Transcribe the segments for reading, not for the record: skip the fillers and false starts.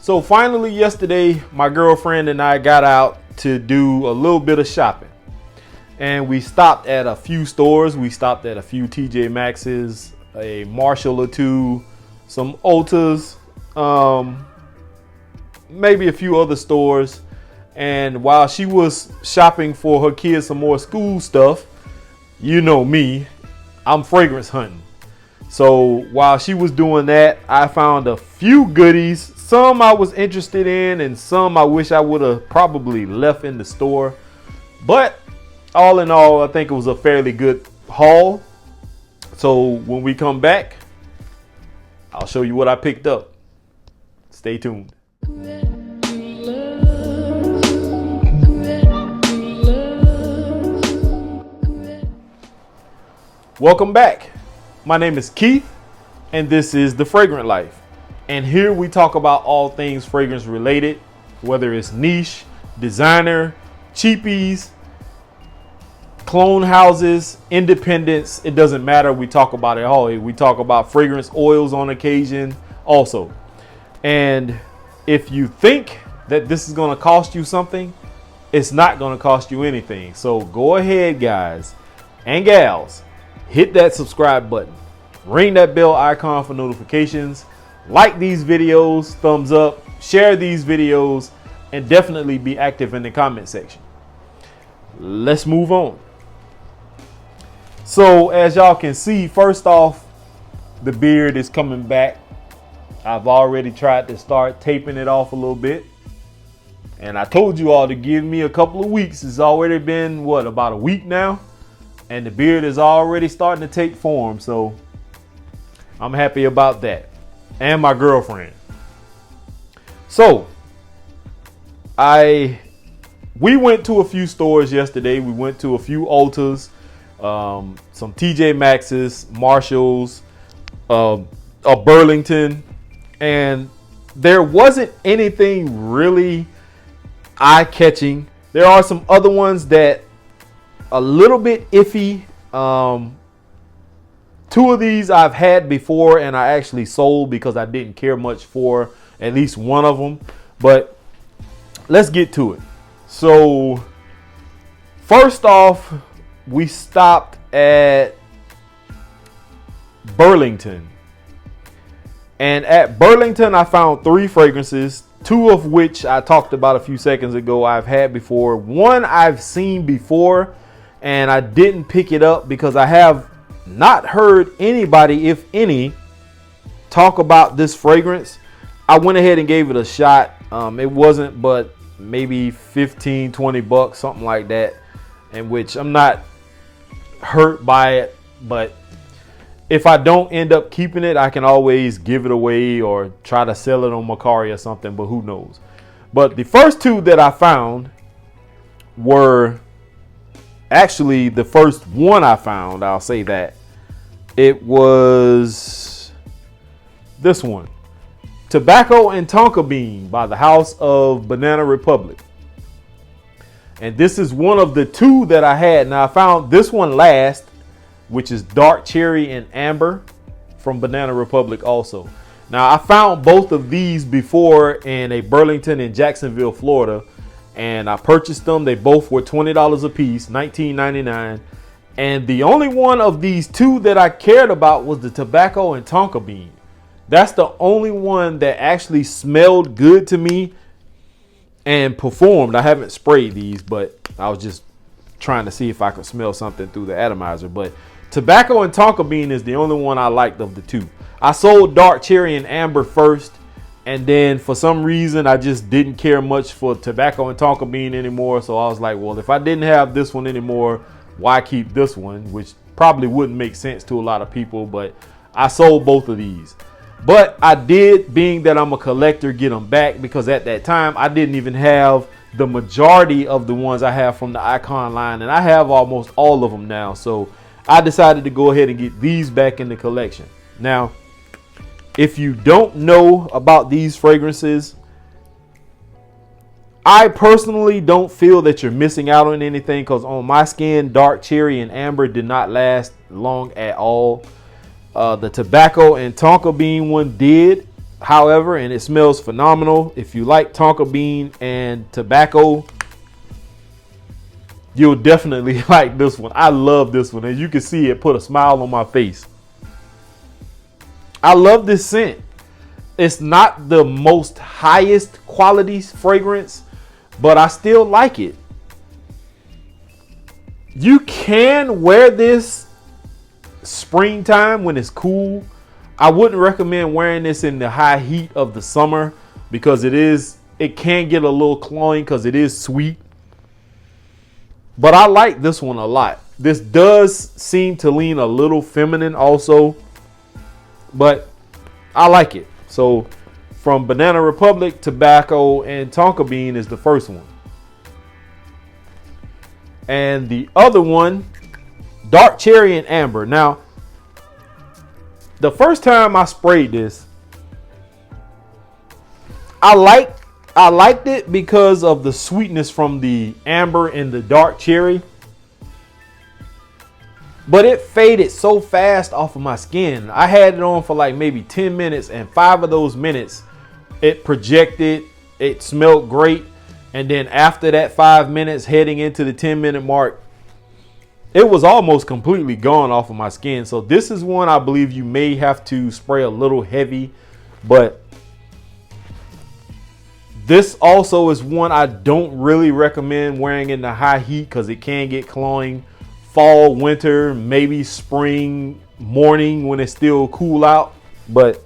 So finally yesterday, my girlfriend and I got out to do a little bit of shopping. And we stopped at a few stores. We stopped at a few TJ Maxx's, a Marshall or two, some Ultas, maybe a few other stores. And while she was shopping for her kids some more school stuff, you know me, I'm fragrance hunting. So while she was doing that, I found a few goodies. Some I was interested in and some I wish I would have probably left in the store. But all in all, I think it was a fairly good haul. So when we come back, I'll show you what I picked up. Stay tuned. Welcome back. My name is Keith, and this is The Fragrant Life. And here we talk about all things fragrance related, whether it's niche, designer, cheapies, clone houses, independents, it doesn't matter. We talk about it all. We talk about fragrance oils on occasion also. And if you think that this is going to cost you something, it's not going to cost you anything. So go ahead, guys and gals, hit that subscribe button, ring that bell icon for notifications, like these videos, thumbs up, share these videos, and definitely be active in the comment section. Let's move on. So as y'all can see, first off, the beard is coming back. I've already tried to start taping it off a little bit. And I told you all to give me a couple of weeks. It's already been, what, about a week now? And the beard is already starting to take form. So I'm happy about that. And my girlfriend. So we went to a few stores yesterday. We went to a few Ultas, some TJ Maxx's, Marshalls, a Burlington, and there wasn't anything really eye-catching. There are some other ones that a little bit iffy. Two of these I've had before and I actually sold because I didn't care much for at least one of them. But let's get to it. So first off, we stopped at Burlington. And at Burlington, I found 3 fragrances, 2 of which I talked about a few seconds ago I've had before. One I've seen before and I didn't pick it up because I have not heard anybody, if any, talk about this fragrance. I went ahead and gave it a shot. It wasn't but maybe 15, 20 bucks, something like that, in which I'm not hurt by it. But if I don't end up keeping it, I can always give it away or try to sell it on Mercari or something, but who knows. But the first 2 that I found were actually the first one I found, I'll say that. It was this one, Tobacco and TonkaBean by the House of Banana Republic. And this is one of the 2 that I had. Now I found this one last, which is Dark Cherry and Amber from Banana Republic also. Now I found both of these before in a Burlington in Jacksonville, Florida. And I purchased them. They both were $20 a piece, $19.99. And the only one of these 2 that I cared about was the Tobacco and TonkaBean. That's the only one that actually smelled good to me and performed. I haven't sprayed these, but I was just trying to see if I could smell something through the atomizer. But Tobacco and TonkaBean is the only one I liked of the 2. I sold Dark Cherry and Amber first. And then for some reason, I just didn't care much for Tobacco and TonkaBean anymore. So I was like, well, if I didn't have this one anymore, why keep this one? Which probably wouldn't make sense to a lot of people. But I sold both of these. But I did, being that I'm a collector, get them back. Because at that time, I didn't even have the majority of the ones I have from the Icon line. And I have almost all of them now. So I decided to go ahead and get these back in the collection. Now, if you don't know about these fragrances, I personally don't feel that you're missing out on anything, because on my skin, Dark Cherry and Amber did not last long at all. The Tobacco and TonkaBean one did. however, and it smells phenomenal. If you like tonka bean and tobacco, you'll definitely like this one. I love this one. As you can see, it put a smile on my face. I love this scent. It's not the most highest quality fragrance, but I still like it. You can wear this springtime when it's cool. I wouldn't recommend wearing this in the high heat of the summer because it can get a little cloying because it is sweet. But I like this one a lot. This does seem to lean a little feminine also, but I like it. So from Banana Republic, Tobacco, and Tonka Bean is the first one. And the other one, Dark Cherry and Amber. Now, the first time I sprayed this, I liked it because of the sweetness from the amber and the dark cherry. But it faded so fast off of my skin. I had it on for like maybe 10 minutes, and 5 of those minutes it projected. It smelled great. And then after that 5 minutes, heading into the 10-minute mark, it was almost completely gone off of my skin. So this is one I believe you may have to spray a little heavy, but this also is one I don't really recommend wearing in the high heat because it can get cloying. Fall, winter, maybe spring morning when it's still cool out, but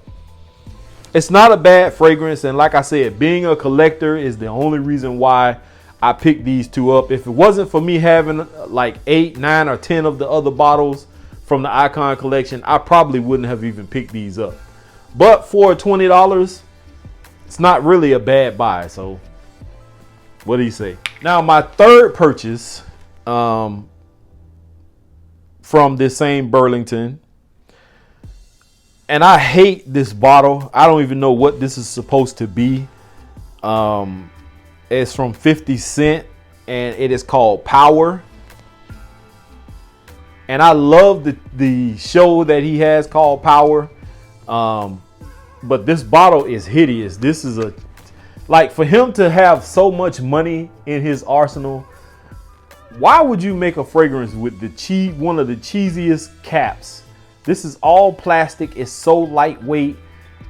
it's not a bad fragrance. And like I said, being a collector is the only reason why I picked these two up. If it wasn't for me having like 8, 9, or 10 of the other bottles from the Icon collection, I probably wouldn't have even picked these up. But for $20, it's not really a bad buy. So what do you say? Now, my third purchase from this same Burlington, and I hate this bottle. I don't even know what this is supposed to be. It's from 50 Cent and it is called Power. And I love the show that he has called Power. But this bottle is hideous. This is for him to have so much money in his arsenal, why would you make a fragrance with one of the cheesiest caps? This is all plastic. It's so lightweight,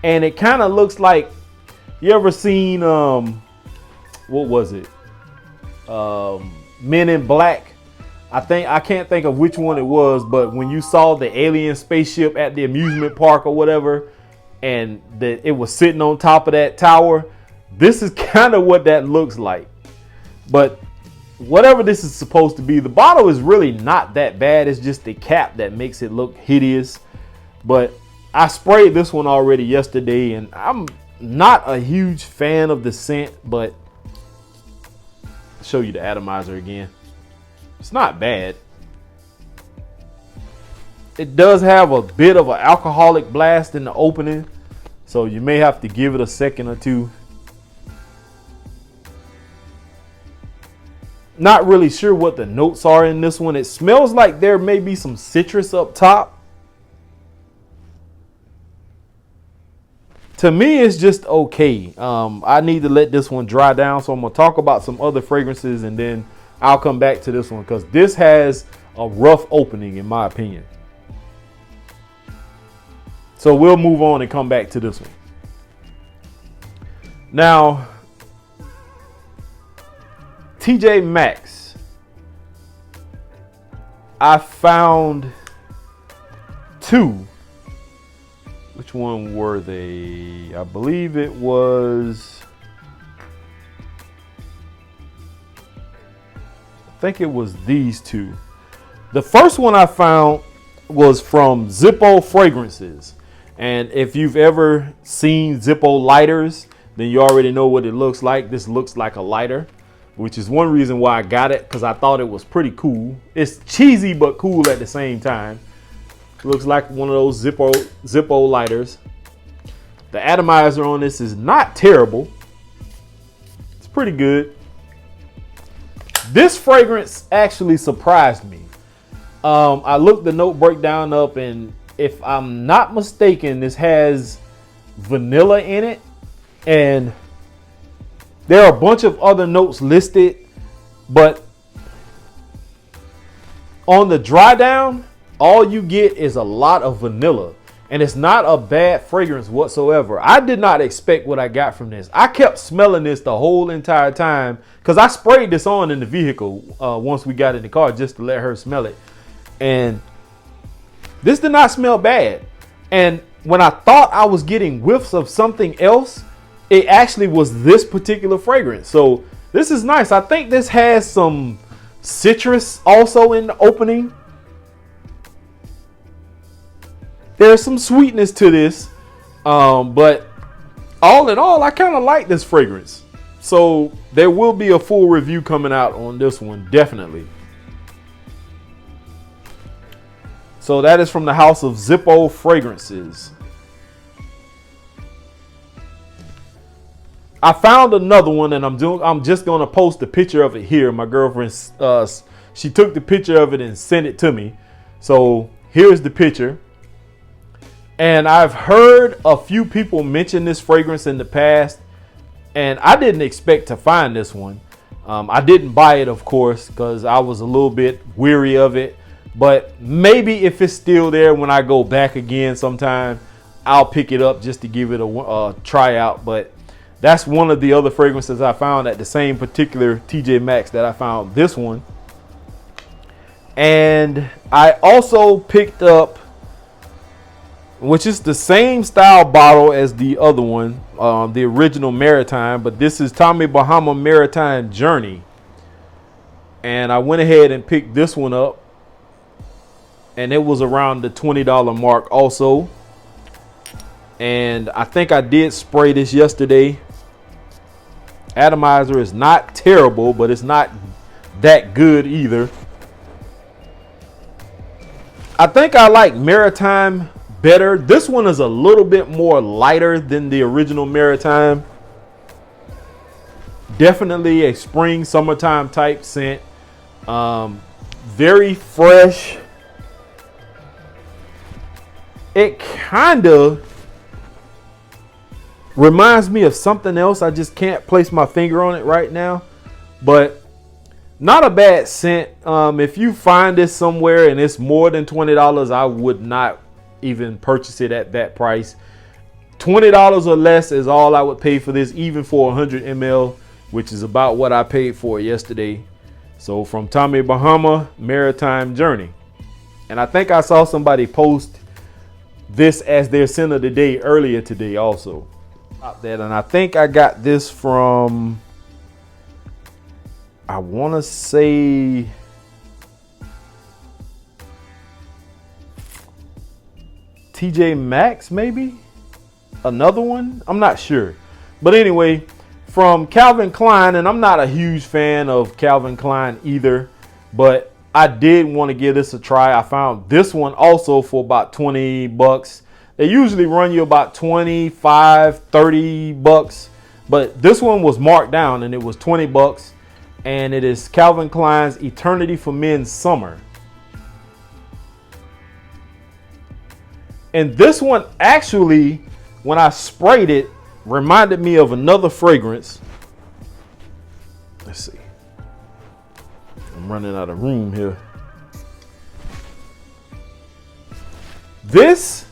and it kind of looks like, you ever seen what was it? Men in Black. I can't think of which one it was, but when you saw the alien spaceship at the amusement park or whatever, and that it was sitting on top of that tower, this is kind of what that looks like. But whatever this is supposed to be, the bottle is really not that bad. It's just the cap that makes it look hideous. But I sprayed this one already yesterday, and I'm not a huge fan of the scent, but I'll show you the atomizer again. It's not bad. It does have a bit of an alcoholic blast in the opening, so you may have to give it a second or two. Not really sure what the notes are in this one. It smells like there may be some citrus up top. To me, it's just okay. I need to let this one dry down, so I'm going to talk about some other fragrances and then I'll come back to this one because this has a rough opening in my opinion. So we'll move on and come back to this one. Now, TJ Maxx. I found 2. Which one were they? I believe it was, I think it was these 2. The first one I found was from Zippo Fragrances. And if you've ever seen Zippo lighters, then you already know what it looks like. This looks like a lighter, which is one reason why I got it, because I thought it was pretty cool. It's cheesy but cool at the same time. It looks like one of those Zippo lighters. The atomizer on this is not terrible. It's pretty good. This fragrance actually surprised me. I looked the note breakdown up, and if I'm not mistaken, this has vanilla in it. And there are a bunch of other notes listed, but on the dry down, all you get is a lot of vanilla. And it's not a bad fragrance whatsoever. I did not expect what I got from this. I kept smelling this the whole entire time because I sprayed this on in the vehicle once we got in the car just to let her smell it. And this did not smell bad. And when I thought I was getting whiffs of something else, it actually was this particular fragrance. So this is nice. I think this has some citrus also in the opening. There's some sweetness to this, but all in all, I kind of like this fragrance. So there will be a full review coming out on this one, definitely. So that is from the house of Zippo Fragrances. I found another one, and I'm just gonna post a picture of it here. My girlfriend, she took the picture of it and sent it to me. So here's the picture. And I've heard a few people mention this fragrance in the past, and I didn't expect to find this one. I didn't buy it, of course, because I was a little bit weary of it. But maybe if it's still there when I go back again sometime, I'll pick it up just to give it a try out. But that's one of the other fragrances I found at the same particular TJ Maxx that I found this one. And I also picked up, which is the same style bottle as the other one, the original Maritime, but this is Tommy Bahama Maritime Journey. And I went ahead and picked this one up, and it was around the $20 mark also. And I think I did spray this yesterday. Atomizer is not terrible, but it's not that good either. I think I like Maritime better. This one is a little bit more lighter than the original Maritime. Definitely a spring, summertime type scent. Very fresh. It kind of reminds me of something else. I just can't place my finger on it right now, but not a bad scent. If you find this somewhere and it's more than $20, I would not even purchase it at that price. $20 or less is all I would pay for this, even for 100 ml, which is about what I paid for it yesterday. So from Tommy Bahama Maritime Journey. And I think I saw somebody post this as their scent of the day earlier today also. And I think I got this from, I want to say, TJ Maxx, maybe another one. I'm not sure, but anyway, from Calvin Klein, and I'm not a huge fan of Calvin Klein either, but I did want to give this a try. I found this one also for about $20. They usually run you about 25, 30 bucks, but this one was marked down and it was $20, and it is Calvin Klein's Eternity for Men Summer. And this one actually, when I sprayed it, reminded me of another fragrance. Let's see. I'm running out of room here. This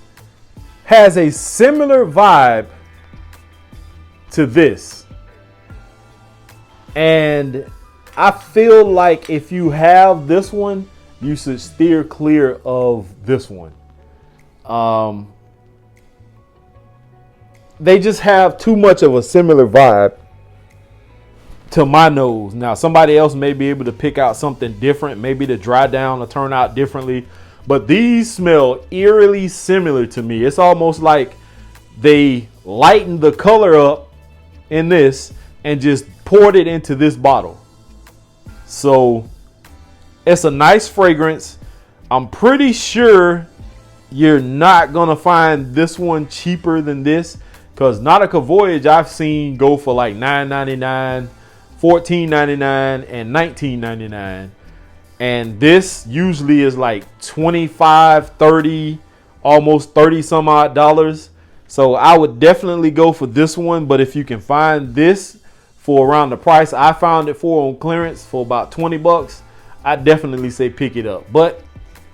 has a similar vibe to this. And I feel like if you have this one, you should steer clear of this one. They just have too much of a similar vibe to my nose. Now, somebody else may be able to pick out something different. Maybe the dry down will turn out differently. But these smell eerily similar to me. It's almost like they lightened the color up in this and just poured it into this bottle. So it's a nice fragrance. I'm pretty sure you're not going to find this one cheaper than this, because Nautica Voyage I've seen go for like $9.99, $14.99, and $19.99. And this usually is like $25, $30, almost $30 some odd dollars. So I would definitely go for this one. But if you can find this for around the price I found it for on clearance for about 20 bucks, I definitely say pick it up. But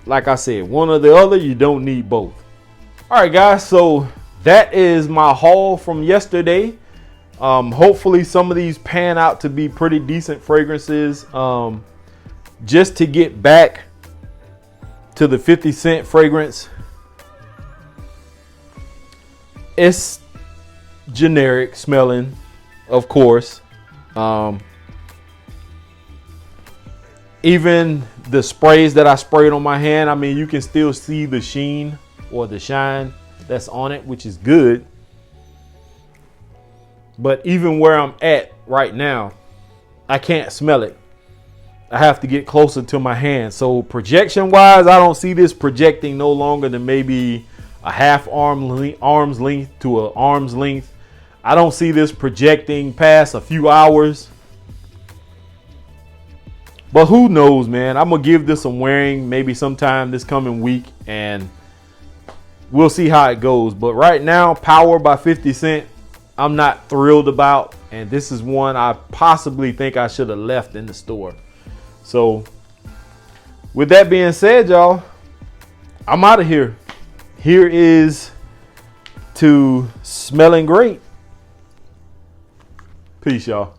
like I said, one or the other, you don't need both. All right, guys. So that is my haul from yesterday. Hopefully some of these pan out to be pretty decent fragrances. Just to get back to the 50 cent fragrance, it's generic smelling, of course. Even the sprays that I sprayed on my hand, I mean, you can still see the sheen or the shine that's on it, which is good. But even where I'm at right now, I can't smell it. I have to get closer to my hand. So projection wise, I don't see this projecting no longer than maybe a half arm's length to an arm's length. I don't see this projecting past a few hours. But who knows, man? I'm going to give this some wearing maybe sometime this coming week, and we'll see how it goes. But right now, Power by 50 Cent, I'm not thrilled about. And this is one I possibly think I should have left in the store. So with that being said, y'all, I'm out of here. Here is to smelling great. Peace, y'all.